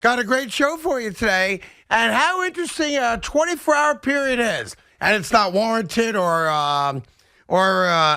Got a great show for you today, and how interesting a 24-hour period is. And it's not warranted or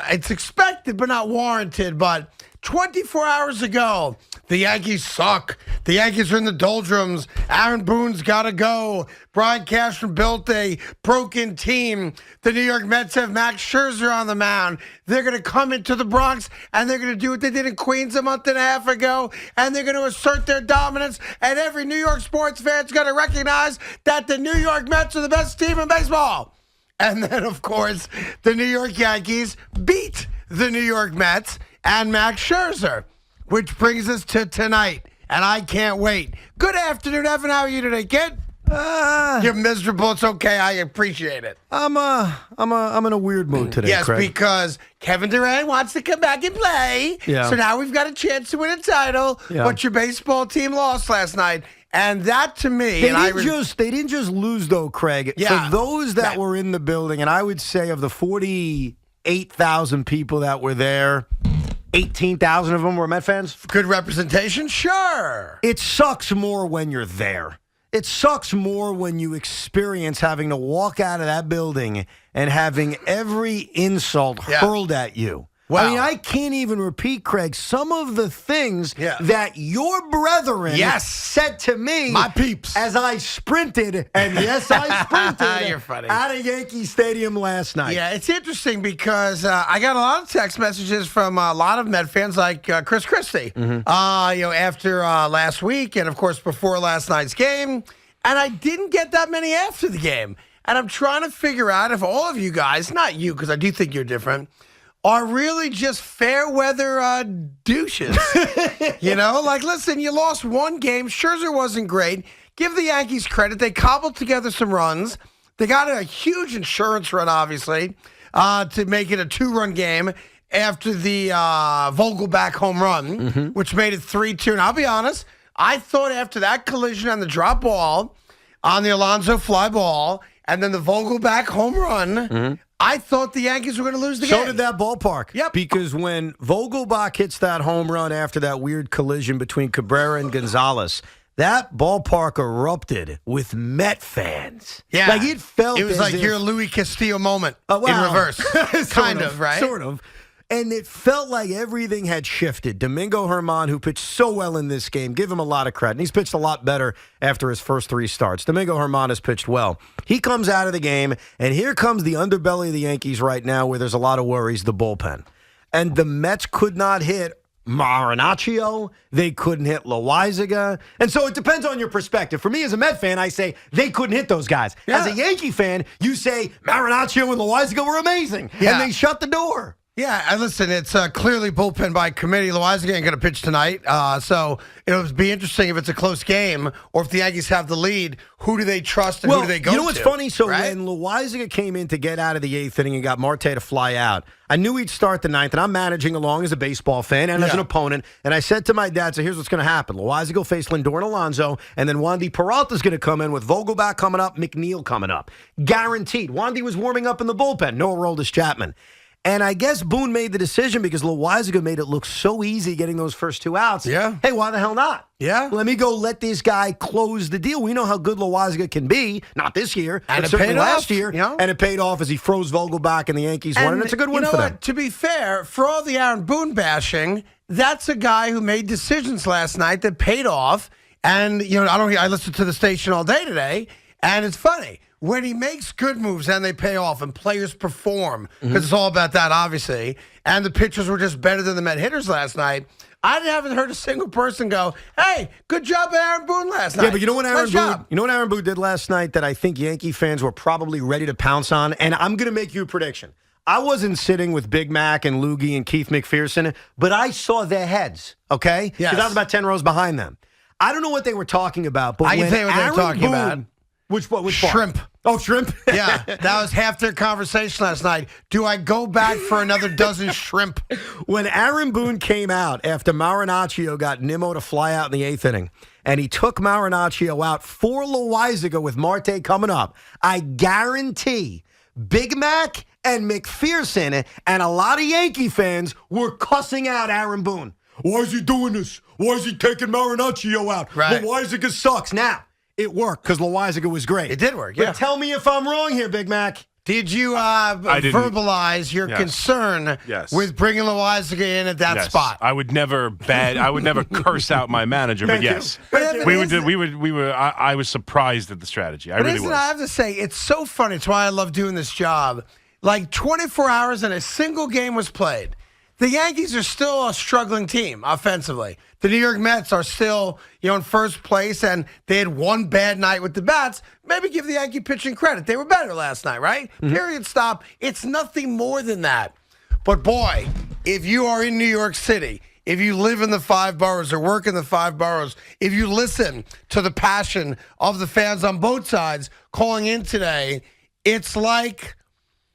it's expected but not warranted. But 24 hours ago, the Yankees suck. The Yankees are in the doldrums. Aaron Boone's got to go. Brian Cashman built a broken team. The New York Mets have Max Scherzer on the mound. They're going to come into the Bronx, and they're going to do what they did in Queens a month and a half ago, and they're going to assert their dominance, and every New York sports fan's going to recognize that the New York Mets are the best team in baseball. And then, of course, the New York Yankees beat the New York Mets and Max Scherzer, which brings us to tonight, and I can't wait. Good afternoon, Evan. How are you today, kid? You're miserable. It's okay. I appreciate it. I'm in a weird mood today, yes, Craig. because Kevin Durant wants to come back and play. Yeah. So now we've got a chance to win a title. Yeah. But your baseball team lost last night. And that, to me... They didn't just lose, though, Craig. Yeah. For those that were in the building, and I would say of the 48,000 people that were there, 18,000 of them were Met fans. Good representation? Sure. It sucks more when you're there. It sucks more when you experience having to walk out of that building and having every insult hurled at you. Wow. I mean, I can't even repeat, Craig, some of the things that your brethren said to me. My peeps. As I sprinted, and yes, I sprinted You're funny. out of Yankee Stadium last night. Yeah, it's interesting because I got a lot of text messages from a lot of Met fans like Chris Christie, after last week and, of course, before last night's game. And I didn't get that many after the game. And I'm trying to figure out if all of you guys, not you because I do think you're different, are really just fair weather douches. Listen, you lost one game. Scherzer wasn't great. Give the Yankees credit. They cobbled together some runs. They got a huge insurance run, obviously, to make it a 2-run game after the Vogelback home run, which made it 3-2. And I'll be honest, I thought after that collision on the drop ball, on the Alonso fly ball, and then the Vogelback home run, I thought the Yankees were going to lose the game. So did that ballpark. Yep. Because when Vogelbach hits that home run after that weird collision between Cabrera and Gonzalez, that ballpark erupted with Met fans. Yeah. Like it felt It was like your Louis Castillo moment in reverse. kind of, right? Sort of. And it felt like everything had shifted. Domingo Germán, who pitched so well in this game, give him a lot of credit. And he's pitched a lot better after his first 3 starts. Domingo Germán has pitched well. He comes out of the game, and here comes the underbelly of the Yankees right now where there's a lot of worries, the bullpen. And the Mets could not hit Marinaccio. They couldn't hit Loaizaga. And so it depends on your perspective. For me as a Met fan, I say they couldn't hit those guys. Yeah. As a Yankee fan, you say Marinaccio and Loaizaga were amazing. Yeah. And they shut the door. Yeah, and listen, it's clearly bullpen by committee. Loaizaga ain't going to pitch tonight, so it'll be interesting if it's a close game or if the Yankees have the lead. Who do they trust and who do they go to? You know what's funny? So right? when Loaizaga came in to get out of the 8th inning and got Marte to fly out, I knew he'd start the 9th, and I'm managing along as a baseball fan and as an opponent. And I said to my dad, so here's what's going to happen. Loaizaga will face Lindor and Alonso, and then Wandy Peralta's going to come in with Vogelback coming up, McNeil coming up. Guaranteed. Wandy was warming up in the bullpen. No Aroldis Chapman. And I guess Boone made the decision because Loaizaga made it look so easy getting those first 2 outs. Yeah. Hey, why the hell not? Yeah. Let me go let this guy close the deal. We know how good Loaizaga can be. Not this year. And but it certainly paid last off, year. And it paid off as he froze Vogelback and the Yankees won. And it's a good win for them. To be fair, for all the Aaron Boone bashing, that's a guy who made decisions last night that paid off. And, I listened to the station all day today, and it's funny. When he makes good moves and they pay off and players perform, because it's all about that, obviously, and the pitchers were just better than the Met hitters last night, I haven't heard a single person go, hey, good job, Aaron Boone, last night. Yeah, but you know what Aaron Boone did last night that I think Yankee fans were probably ready to pounce on? And I'm going to make you a prediction. I wasn't sitting with Big Mac and Loogie and Keith McPherson, but I saw their heads, okay? Yes. Because I was about 10 rows behind them. I don't know what they were talking about, but I can tell you what they were talking about. Which part? Shrimp. Oh, shrimp? Yeah, that was half their conversation last night. Do I go back for another dozen shrimp? When Aaron Boone came out after Marinaccio got Nimmo to fly out in the 8th inning, and he took Marinaccio out for Loaizaga with Marte coming up, I guarantee Big Mac and McPherson and a lot of Yankee fans were cussing out Aaron Boone. Why is he doing this? Why is he taking Marinaccio out? Right. Loizaga sucks. Now, it worked because Loizaga was great. It did work, yeah. But tell me if I'm wrong here, Big Mac. Did you didn't. verbalize your concern with bringing Loizaga in at that spot? I would never curse out my manager, but yes. I was surprised at the strategy. I really was. I have to say, it's so funny. It's why I love doing this job. Like 24 hours and a single game was played. The Yankees are still a struggling team offensively. The New York Mets are still, in first place, and they had one bad night with the bats. Maybe give the Yankee pitching credit. They were better last night, right? Mm-hmm. Period, stop. It's nothing more than that. But boy, if you are in New York City, if you live in the five boroughs or work in the five boroughs, if you listen to the passion of the fans on both sides calling in today, it's like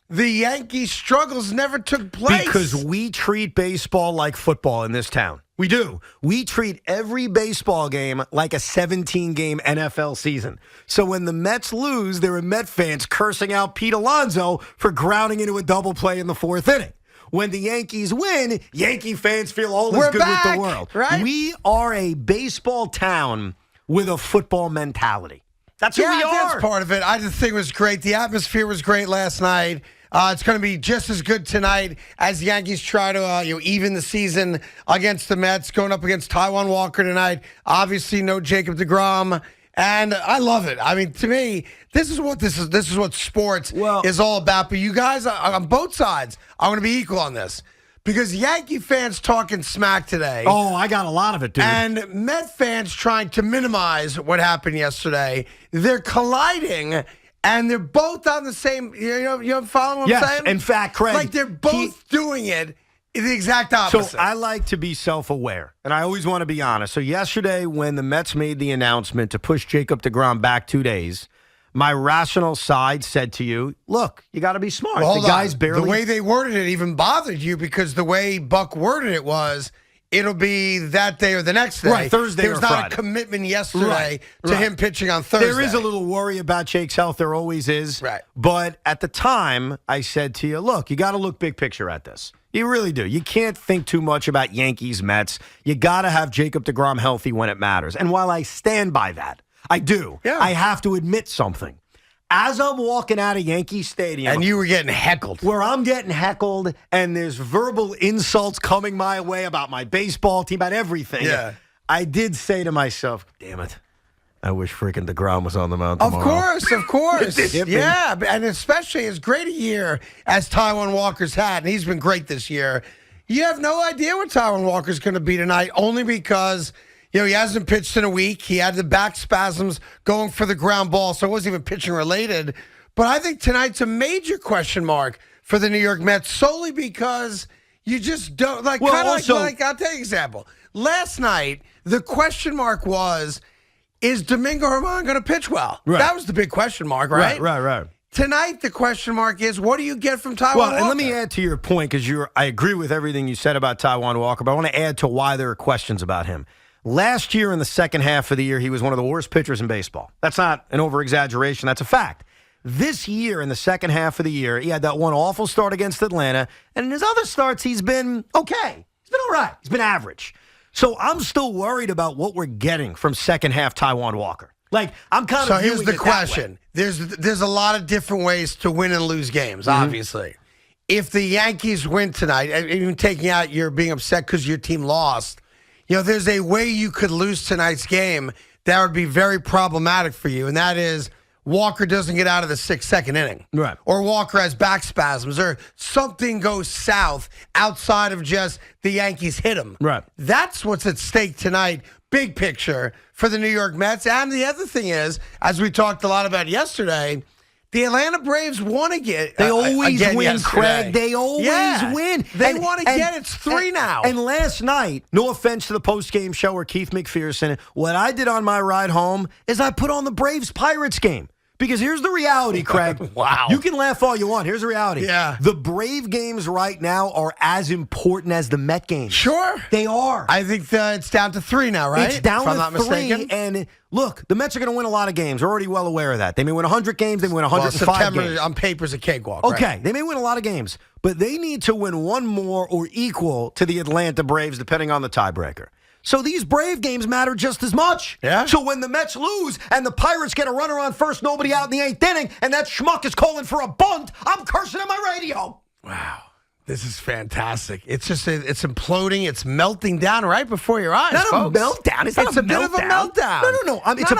the Yankees' struggles never took place. Because we treat baseball like football in this town. We do. We treat every baseball game like a 17-game NFL season. So when the Mets lose, there are Met fans cursing out Pete Alonso for grounding into a double play in the fourth inning. When the Yankees win, Yankee fans feel all is good with the world. Right? We are a baseball town with a football mentality. That's who we are. That's part of it. I just think it was great. The atmosphere was great last night. It's going to be just as good tonight as the Yankees try to even the season against the Mets, going up against Taijuan Walker tonight. Obviously, no Jacob deGrom, and I love it. I mean, to me, this is what sports is all about. But you guys on both sides, I want to be equal on this because Yankee fans talking smack today. Oh, I got a lot of it, dude. And Met fans trying to minimize what happened yesterday. They're colliding. And they're both on the same, you following what I'm saying? In fact, Craig. Like they're both doing it the exact opposite. So I like to be self-aware, and I always want to be honest. So yesterday when the Mets made the announcement to push Jacob deGrom back 2 days, my rational side said to you, look, you got to be smart. Well, the guy's barely. The way they worded it even bothered you because the way Buck worded it was, it'll be that day or the next day. Right, Thursday or Friday. There was not a commitment yesterday to him pitching on Thursday. There is a little worry about Jake's health. There always is. Right. But at the time, I said to you, look, you got to look big picture at this. You really do. You can't think too much about Yankees, Mets. You got to have Jacob deGrom healthy when it matters. And while I stand by that, I do. Yeah. I have to admit something. As I'm walking out of Yankee Stadium. And you were getting heckled. Where I'm getting heckled and there's verbal insults coming my way about my baseball team, about everything. Yeah. I did say to myself, damn it, I wish freaking deGrom was on the mound tomorrow. Of course. Yeah, and especially as great a year as Taijuan Walker's had, and he's been great this year. You have no idea what Taijuan Walker's going to be tonight, only because he hasn't pitched in a week. He had the back spasms going for the ground ball, so it wasn't even pitching related. But I think tonight's a major question mark for the New York Mets solely because you just don't like. Well, I'll also, take an example. Last night, the question mark was, is Domingo Germán going to pitch well? Right. That was the big question mark, right? Right. Tonight, the question mark is, what do you get from Taijuan Well, Walker? and let me add to your point because I agree with everything you said about Taijuan Walker, but I want to add to why there are questions about him. Last year in the second half of the year, he was one of the worst pitchers in baseball. That's not an over-exaggeration. That's a fact. This year in the second half of the year, he had that one awful start against Atlanta, and in his other starts, he's been okay. He's been all right. He's been average. So I'm still worried about what we're getting from second half Taijuan Walker. Like, I'm kind of So here's the question. There's a lot of different ways to win and lose games, obviously. If the Yankees win tonight, even taking out your being upset because your team lost, there's a way you could lose tonight's game that would be very problematic for you, and that is Walker doesn't get out of the 6th inning. Right. Or Walker has back spasms, or something goes south outside of just the Yankees hit him. Right. That's what's at stake tonight, big picture, for the New York Mets. And the other thing is, as we talked a lot about yesterday, the Atlanta Braves won again. They always win, yesterday. Craig. They always win. They won again. It's 3 now. And last night, no offense to the post-game show or Keith McPherson, what I did on my ride home is I put on the Braves-Pirates game. Because here's the reality, Craig. Wow. You can laugh all you want. Here's the reality. Yeah. The Brave games right now are as important as the Met games. Sure. They are. I think it's down to 3 now, right? It's down if I'm to not 3. mistaken. And look, the Mets are going to win a lot of games. We're already well aware of that. They may win 100 games. They may win 105 September games. on paper is a cakewalk. Okay. Right? They may win a lot of games. But they need to win one more or equal to the Atlanta Braves, depending on the tiebreaker. So these Brave games matter just as much. Yeah. So when the Mets lose and the Pirates get a runner on first, nobody out in the 8th inning, and that schmuck is calling for a bunt, I'm cursing at my radio. Wow. This is fantastic. It's just, it's imploding. It's melting down right before your eyes, Not folks. a meltdown. It's not a bit of a meltdown. No. It's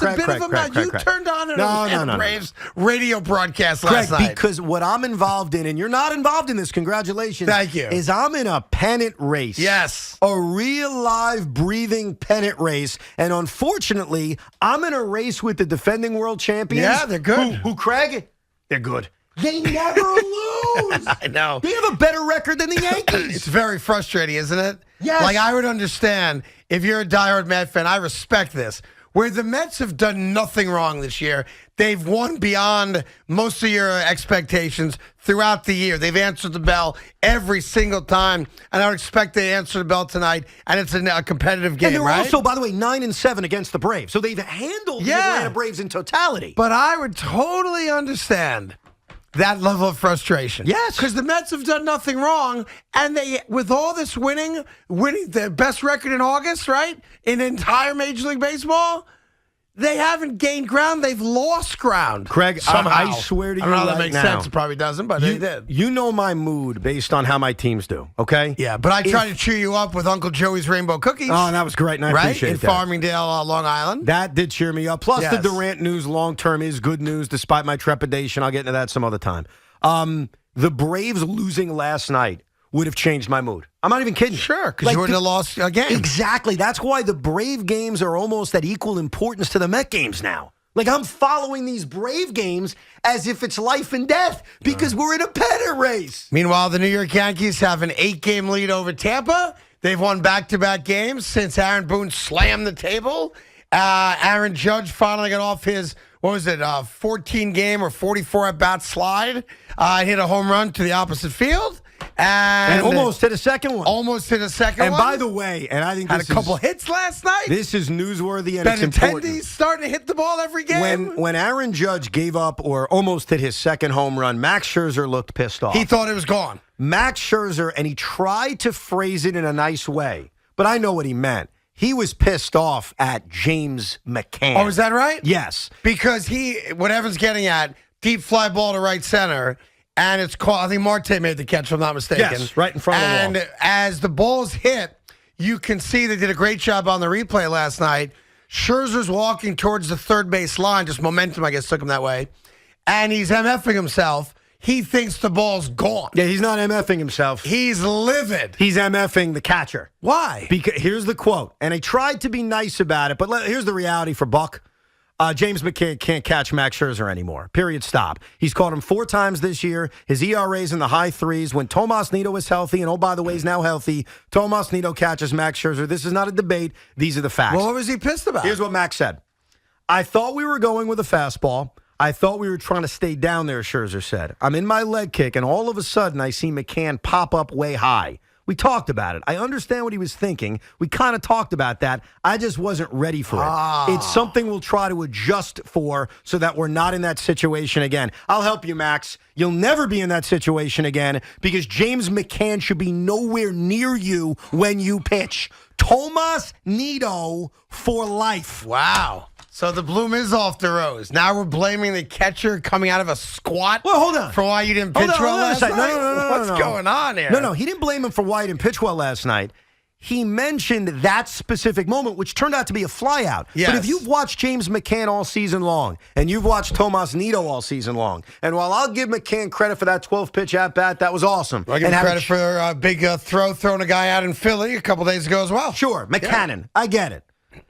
a bit of a meltdown. You turned on a Braves radio broadcast last night. Because what I'm involved in, and you're not involved in this, congratulations. Thank you. Is I'm in a pennant race. Yes. A real live, breathing pennant race. And unfortunately, I'm in a race with the defending world champions. Yeah, they're good. Who Craig? They're good. They never lose. I know. They have a better record than the Yankees. It's very frustrating, isn't it? Yes. Like, I would understand if you're a diehard Met fan. I respect this. Where the Mets have done nothing wrong this year. They've won beyond most of your expectations throughout the year. They've answered the bell every single time, and I would expect they answer the bell tonight, and it's a competitive game, and they're right? also, by the way, 9-7 against the Braves. So they've handled the Atlanta Braves in totality. But I would totally understand that level of frustration. Yes. Because the Mets have done nothing wrong, and they, with all this winning the best record in August, right, in entire Major League Baseball, they haven't gained ground. They've lost ground. Craig, somehow. I swear to you I don't know how right that makes now, sense. It probably doesn't, but they did. You know my mood based on how my teams do, okay? Yeah, but I try to cheer you up with Uncle Joey's Rainbow Cookies. Oh, that was great, and I right? appreciate In that. Farmingdale, Long Island. That did cheer me up. Plus, Yes. the Durant news long-term is good news, despite my trepidation. I'll get into that some other time. The Braves losing last night would have changed my mood. I'm not even kidding. Sure, because you wouldn't have lost a game. Exactly. That's why the Brave games are almost at equal importance to the Met games now. Like, I'm following these Brave games as if it's life and death because we're in a pennant race. Meanwhile, the New York Yankees have an 8-game lead over Tampa. They've won back-to-back games since Aaron Boone slammed the table. Aaron Judge finally got off his, 14-game or 44-at-bat slide. Hit a home run to the opposite field. And almost hit a second one. Almost hit a second And one. by the way, and I think had this a couple is, hits last night. This is newsworthy and it's important. Benintendi's starting to hit the ball every game. When Aaron Judge gave up or almost hit his second home run, Max Scherzer looked pissed off. He thought it was gone. Max Scherzer, and he tried to phrase it in a nice way, but I know what he meant. He was pissed off at James McCann. Oh, is that right? Yes. Because what Evan's getting at, deep fly ball to right center, and it's called, I think Marte made the catch, if I'm not mistaken. Yes, right in front of the wall. And as the ball's hit, you can see they did a great job on the replay last night. Scherzer's walking towards the third base line, just momentum, I guess, took him that way. And he's MFing himself. He thinks the ball's gone. Yeah, he's not MFing himself. He's livid. He's MFing the catcher. Why? Because here's the quote, and I tried to be nice about it, but here's the reality for Buck. James McCann can't catch Max Scherzer anymore. Period. Stop. He's caught him 4 times this year. His ERA's in the high 3s. When Tomas Nido is healthy, and oh, by the way, he's now healthy, Tomas Nido catches Max Scherzer. This is not a debate. These are the facts. Well, what was he pissed about? Here's what Max said. I thought we were going with a fastball. I thought we were trying to stay down there, Scherzer said. I'm in my leg kick, and all of a sudden I see McCann pop up way high. We talked about it. I understand what he was thinking. We kind of talked about that. I just wasn't ready for it. It's something we'll try to adjust for so that we're not in that situation again. I'll help you, Max. You'll never be in that situation again because James McCann should be nowhere near you when you pitch. Tomas Nido for life. Wow. So the bloom is off the rose. Now we're blaming the catcher coming out of a squat. Well, hold on. For why you didn't pitch well last night. No. What's going on here? No. He didn't blame him for why he didn't pitch well last night. He mentioned that specific moment, which turned out to be a flyout. Yes. But if you've watched James McCann all season long, and you've watched Tomas Nido all season long, and while I'll give McCann credit for that 12-pitch at-bat, that was awesome. I give him credit for a big throwing a guy out in Philly a couple days ago as well. Sure, McCannon. I get it.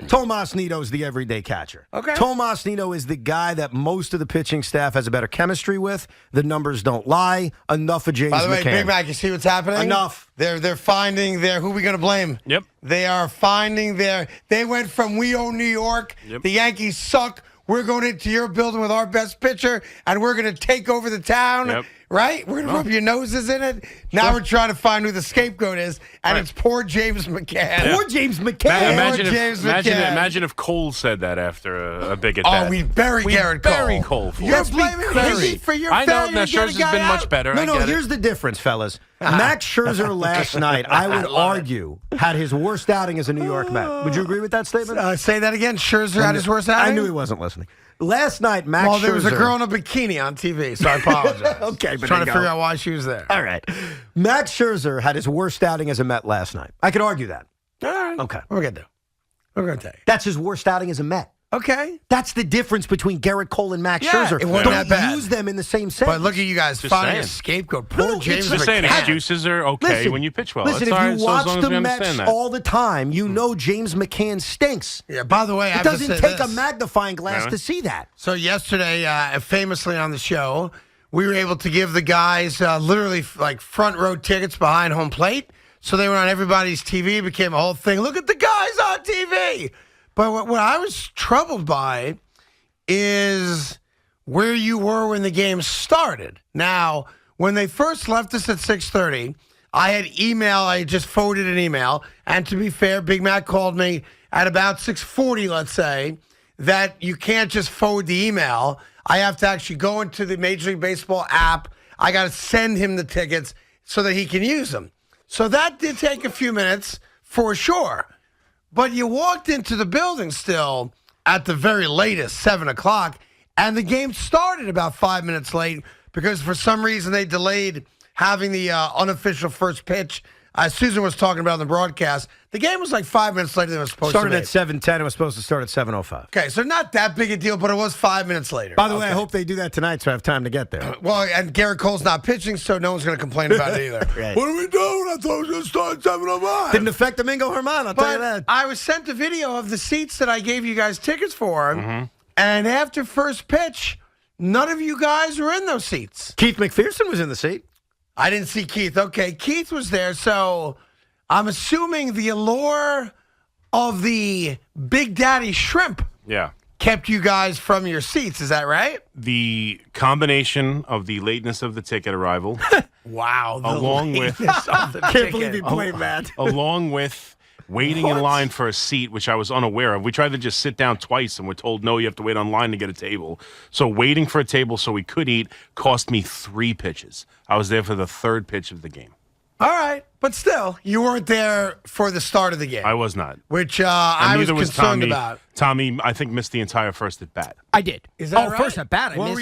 Tomas Nido is the everyday catcher. Okay. Tomas Nido is the guy that most of the pitching staff has a better chemistry with. The numbers don't lie. Enough of James McCann. By the way, Big Mac, you see what's happening? Enough. They're finding their, who are we going to blame? Yep. They are finding they went from we own New York, the Yankees suck, we're going into your building with our best pitcher, and we're going to take over the town. Yep. right? We're going to rub your noses in it. Now we're trying to find who the scapegoat is, and it's poor James McCann. Poor James McCann. Imagine if Cole said that after a big at bat. Oh, we bury Garrett Cole. Bury Cole for You're it. blaming Higgy for your I know. failure Now to get a Scherzer's guy been out? much better. No, I get here's it. the difference, fellas. Max Scherzer last night, I would argue, had his worst outing as a New York Met. Would you agree with that statement? Say that again. Scherzer had his worst outing? I knew he wasn't listening. Last night, Max Scherzer... Well, there was a girl in a bikini on TV, so I apologize. Okay, but trying to figure out why she was there. All right. Max Scherzer had his worst outing as a Met last night. I could argue that. All right. Okay. What we're going to do? We're going to tell you. That's his worst outing as a Met. Okay. That's the difference between Garrett Cole and Max Yeah, Scherzer. it wasn't Don't that bad. use them in the same sentence. But look at you guys Just finding saying. a scapegoat. Poor No, James Just saying, McCann. excuses are okay when you pitch well. Listen, That's all right, if so you as watch long as the we Mets understand that. all the time, you know James McCann stinks. Yeah, by the way, I It have to doesn't say take this. a magnifying glass Really? to see that. So yesterday, famously on the show, we were able to give the guys literally like front row tickets behind home plate. So they were on everybody's TV. It became a whole thing. Look at the guys on TV. But what I was troubled by is where you were when the game started. Now, when they first left us at 6:30, I had just forwarded an email. And to be fair, Big Mac called me at about 6:40, let's say, that you can't just forward the email. I have to actually go into the Major League Baseball app. I got to send him the tickets so that he can use them. So that did take a few minutes for sure. But you walked into the building still at the very latest, 7 o'clock, and the game started about 5 minutes late because for some reason they delayed having the unofficial first pitch. Susan was talking about in the broadcast. The game was like 5 minutes later than it was supposed Started to be. at 7:10. It was supposed to start at 7:05. Okay, so not that big a deal, but it was 5 minutes later. By the way, I hope they do that tonight so I have time to get there. Well, and Garrett Cole's not pitching, so no one's going to complain about it either. Right. What are we doing? I thought it was going to start at 7:05. Didn't affect Domingo Germán, I'll tell you But that. I was sent a video of the seats that I gave you guys tickets for, Mm-hmm. and after first pitch, none of you guys were in those seats. Keith McPherson was in the seat. I didn't see Keith. Okay, Keith was there, so I'm assuming the allure of the Big Daddy shrimp Yeah. kept you guys from your seats. Is that right? The combination of the lateness of the ticket arrival, Wow. The Along with- lateness of the Can't ticket. believe he played that. along with waiting in line for a seat, which I was unaware of. We tried to just sit down twice, and we're told, no, you have to wait online to get a table. So waiting for a table so we could eat cost me 3 pitches. I was there for the 3rd pitch of the game. All right, but still, you weren't there for the start of the game, I was not. which And I was neither concerned Tommy. about. Tommy, I think, missed the entire first at bat. I did. Is that right? First at bat, What were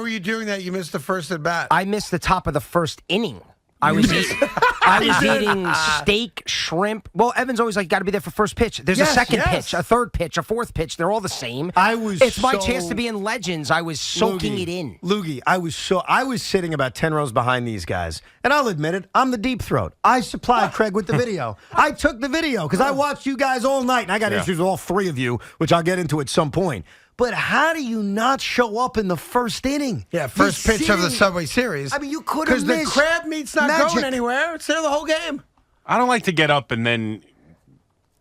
you doing that you missed the first at bat? I missed the top of the first inning. I was eating steak, shrimp. Well, Evan's always like, got to be there for first pitch. There's Yes, a second yes. pitch, a third pitch, a fourth pitch. They're all the same. It's my chance to be in Legends. I was soaking it in. Loogie, I was sitting about 10 rows behind these guys. And I'll admit it, I'm the deep throat. I supplied Craig with the video. I took the video because I watched you guys all night, and I got issues with all 3 of you, which I'll get into at some point. But how do you not show up in the first inning? Yeah, first You're pitch of the sitting- Subway Series. I mean, you could have because the missed crab meat's not magic. going anywhere. It's there the whole game. I don't like to get up and then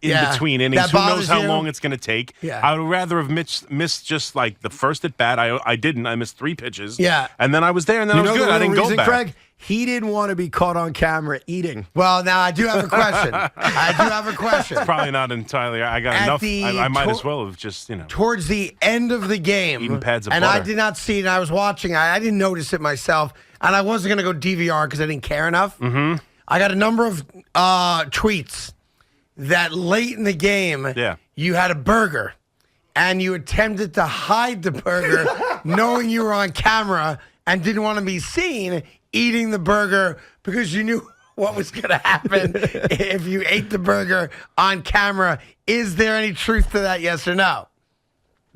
in Yeah, between innings. that Who knows bothers how you? long it's going to take? Yeah. I would rather have missed just like the first at bat. I didn't. I missed 3 pitches. Yeah. And then I was there, and then I was good. the I didn't reason, go back. Craig? He didn't want to be caught on camera eating. Well, now I do have a question. Probably not entirely. I got At enough. the I might as well have just, Towards the end of the game, Eating pads of and I butter. did not see it. I was watching. I didn't notice it myself, and I wasn't going to go DVR because I didn't care enough. Mm-hmm. I got a number of tweets that late in the game, Yeah. you had a burger, and you attempted to hide the burger, knowing you were on camera and didn't want to be seen eating the burger because you knew what was going to happen if you ate the burger on camera. Is there any truth to that, yes or no?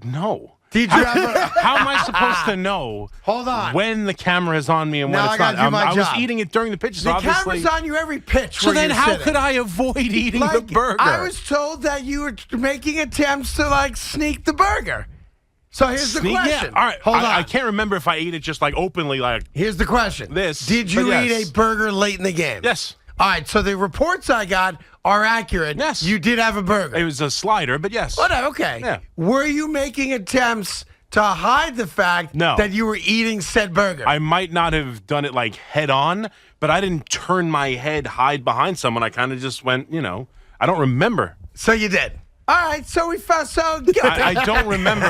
no. Did you ever? How am I supposed to know? Hold on. When the camera is on me and when Now I it's gotta not? do my I was job. eating it during the pitch. So The obviously, camera's on you every pitch. so where then you're how sitting. could I avoid eating the Like, burger? I was told that you were making attempts to like sneak the burger. So here's the Sneak- question. Yeah. All right. Hold on. I can't remember if I ate it just like openly, like Here's the question. This, Did you but eat yes. a burger late in the game? yes. All right, so the reports I got are accurate. Yes. You did have a burger. It was a slider, but yes. Whatever, okay. Yeah. Were you making attempts to hide the fact No. that you were eating said burger. I might not have done it like head on, but I didn't turn my head, hide behind someone. I kind of just went, I don't remember. So you did. All right, so we found I don't remember.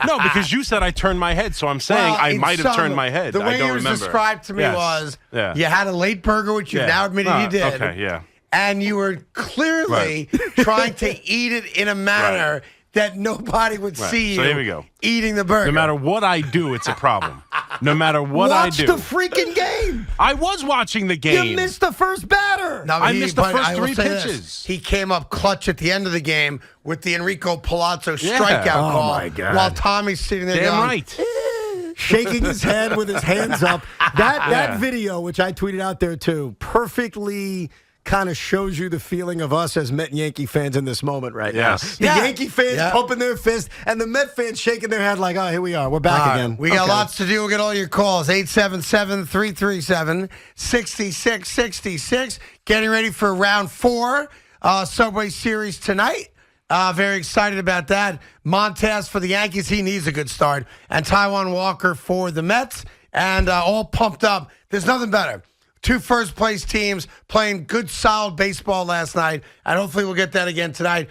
No, because you said I turned my head, so I'm saying I might have turned my head. The way I don't it was remember. described to me was you had a late burger, which you've now admitted you did. Okay, yeah. And you were clearly trying to eat it in a manner that nobody would see So you here we go. eating the burger. No matter what I do, it's a problem. No matter what I do. Watch the freaking game. I was watching the game. You missed the first batter. No, I missed the but first I will 3 say this. pitches. He came up clutch at the end of the game with the Enrico Palazzo Yeah. strikeout Oh, call my God. while Tommy's sitting there Damn going, right. Shaking his head with his hands up. That video, which I tweeted out there too, perfectly kind of shows you the feeling of us as Met and Yankee fans in this moment right Yes. now. The Yeah. Yankee fans Yeah. pumping their fist and the Met fans shaking their head like, oh, here we are. We're back All right, again. we got Okay. lots to do. We'll get all your calls. 877-337-6666. Getting ready for round 4 Subway Series tonight. Very excited about that. Montez for the Yankees. He needs a good start. And Taijuan Walker for the Mets. And all pumped up. There's nothing better. 2 first-place teams playing good, solid baseball last night. And hopefully we'll get that again tonight.